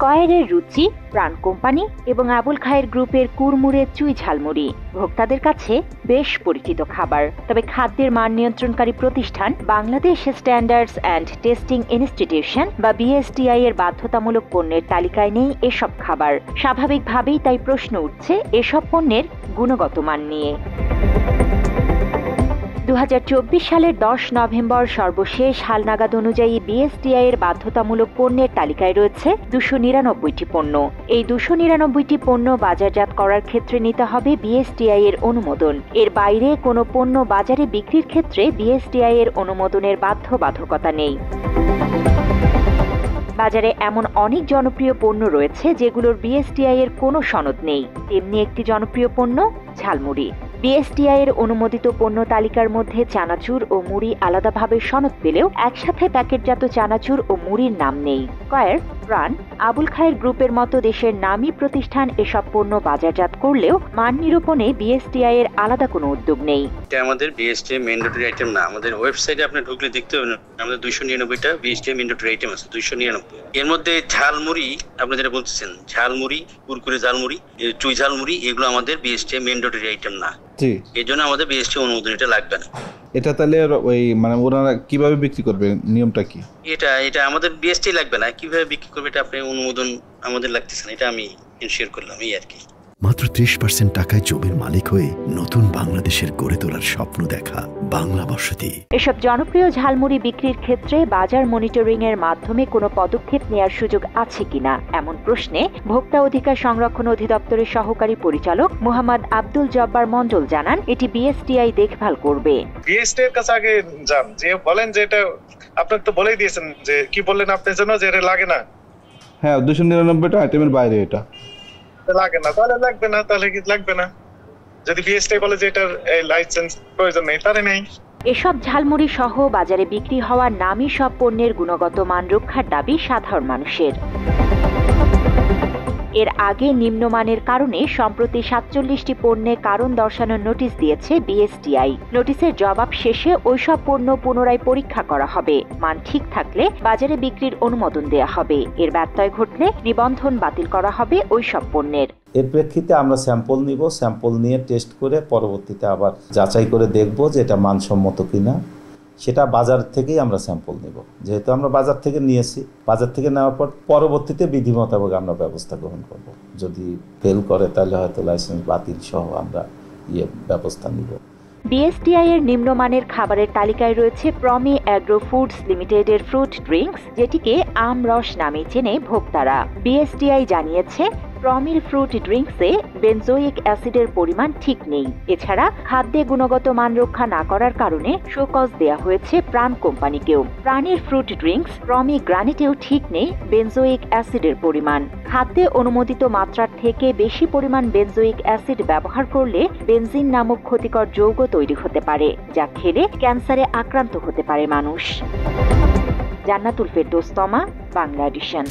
কয়েরের রুচি, প্রাণ কোম্পানি এবং আবুল খায়ের গ্রুপের কুড়মুড়ে চুই ঝালমুড়ি ভোক্তাদের কাছে বেশ পরিচিত খাবার। তবে খাদ্যের মান নিয়ন্ত্রণকারী প্রতিষ্ঠান Bangladesh standards and testing institution বা বিএসটিআই এর বাধ্যতামূলক পণ্যের তালিকায় নেই এসব খাবার। স্বাভাবিকভাবেই তাই প্রশ্ন উঠছে এসব পণ্যের গুণগত মান নিয়ে। 2024 সালের 10 নভেম্বর সর্বশেষ হালনাগাদ অনুযায়ী বিএসটিআই এর বাধ্যতামূলক পণ্যের তালিকায় রয়েছে 299টি পণ্য। এই 299টি পণ্য বাজারজাত করার ক্ষেত্রে নিতে হবে বিএসটিআই এর অনুমোদন। এর বাইরে কোনো পণ্য বাজারে বিক্রির ক্ষেত্রে বিএসটিআই এর অনুমোদনের বাধ্যবাধকতা নেই। বাজারে এমন অনেক জনপ্রিয় পণ্য রয়েছে যেগুলোর বিএসটিআই এর কোনো সনদ নেই। তেমনি একটি জনপ্রিয় পণ্য ঝালমুড়ি। বিএসটিআই এর অনুমোদিত পণ্য তালিকার মধ্যে চানাচুর ও মুড়ি আলাদাভাবে সনদ পেলেও একসাথে প্যাকেটজাত চানাচুর ও মুড়ির নাম নেই। কয়ের, প্রাণ, আবুল খায়ের গ্রুপের মতো দেশের নামী প্রতিষ্ঠান এসব পণ্য বাজারজাত করলেও মান নিরূপণে বিএসটিআই এর আলাদা কোনো উদ্যোগ নেই। এটা আমাদের বিএসটিআই ম্যান্ডেটরি আইটেম না। আমাদের ওয়েবসাইটে আপনি ঢুকলে দেখতে পাবেন আমাদের 299টা বিএসটিআই ম্যান্ডেটরি আইটেম আছে, 299। এর মধ্যে ঝালমুড়ি, আপনি যেটা বলতেছেন ঝালমুড়ি, কুরকুরে ঝালমুড়ি, চুই ঝালমুড়ি, এগুলো আমাদের বিএসটিআই ম্যান্ডেটরি আইটেম না। জি, এই জন্য আমাদের বিএসটিআই অনুমোদন এটা লাগবে না। এটা তাহলে ওই মানে ওনারা কিভাবে বিক্রি করবে, নিয়মটা কি? এটা আমাদের বিএসটিআই লাগবে না। কিভাবে বিক্রি করবে এটা আপনি অনুমোদন আমাদের লাগতেছে না, এটা আমি ইনশিওর করলাম এই আর কি। মাত্র 30% টাকায় জমির মালিক হয়ে নতুন বাংলাদেশের গড়ে তোলার স্বপ্ন দেখা বাংলা বসতি। এসব জনপ্রিয় ঝালমুড়ি বিক্রির ক্ষেত্রে বাজার মনিটরিং এর মাধ্যমে কোনো পদক্ষেপ নেওয়ার সুযোগ আছে কিনা এমন প্রশ্নে ভোক্তা অধিকার সংরক্ষণ অধিদপ্তরের সহকারী পরিচালক মোহাম্মদ আব্দুল জব্বার মন্ডল জানান, এটি বিএসটিআই দেখভাল করবে। বিএসটিআই এর কাছে আগে যান, যে বলেন যে এটা আপনাকে তো বলেই দিয়েছেন, যে কি বললেন আপনি যেন যে এটা লাগে না। হ্যাঁ, 299টা আইটেমের বাইরে এটা লাগে না, তাহলে লাগবে না। তাহলে কি লাগবে না? যদি বিএসটিআই বলে যে এটার লাইসেন্স প্রয়োজন নেই, তাহলে নেই। এসব ঝালমুড়ি সহ বাজারে বিক্রি হওয়া নামী সব পণ্যের গুণগত মান রক্ষার দাবি সাধারণ মানুষের। এর আগে নিম্নমানের কারণে সম্প্রতি 47টি পণ্যে কারণ দর্শানোর নোটিশ দিয়েছে বিএসটিআই। নোটিশের জবাব শেষে ওইসব পণ্য পুনরায় পরীক্ষা করা হবে। মান ঠিক থাকলে বাজারে বিক্রির অনুমোদন দেয়া হবে। এর ব্যত্যয় ঘটলে নিবন্ধন বাতিল করা হবে ওইসব পণ্যের। এর প্রেক্ষিতে আমরা স্যাম্পল নিব, স্যাম্পল নিয়ে টেস্ট করে পরবর্তীতে আবার যাচাই করে দেখব যে এটা মানসম্মত কিনা। সেটা বাজার থেকেই আমরা স্যাম্পল নেব, যেহেতু আমরা বাজার থেকে নিয়েছি। বাজার থেকে নেওয়ার পর পরবর্তীতে বিধি মোতাবেক আমরা ব্যবস্থা গ্রহণ করব। যদি ফেল করে তাহলে হয়তো লাইসেন্স বাতিল সহ আমরা ব্যবস্থা নিব। বিএসটিআই এর নিম্নমানের খাবারের তালিকায় রয়েছে প্রমি অ্যাগ্রো ফুডস লিমিটেডের ফ্রুট ড্রিঙ্কস, যেটিকে আমরস নামে চেনে ভোক্তারা। বিএসটিআই জানিয়েছে, প্রমির ফ্রুট ড্রিঙ্কসে বেনজোইক অ্যাসিডের পরিমাণ ঠিক নেই। এছাড়া খাদ্যে গুণগত মান রক্ষা না করার কারণে শোকজ দেয়া হয়েছে প্রাণ কোম্পানিকেও। প্রাণীর ফ্রুট ড্রিঙ্কস প্রমি গ্রানিটেও ঠিক নেই বেনজোইক অ্যাসিডের পরিমাণ। খাদ্যে অনুমোদিত মাত্রার থেকে বেশি পরিমাণ বেনজোইক অ্যাসিড ব্যবহার করলে বেনজিন নামক ক্ষতিকর যৌগ তৈরি হতে পারে, যা খেলে ক্যান্সারে আক্রান্ত হতে পারে মানুষ। জান্নাতুল ফেরদৌস তমা, বাংলা এডিশন।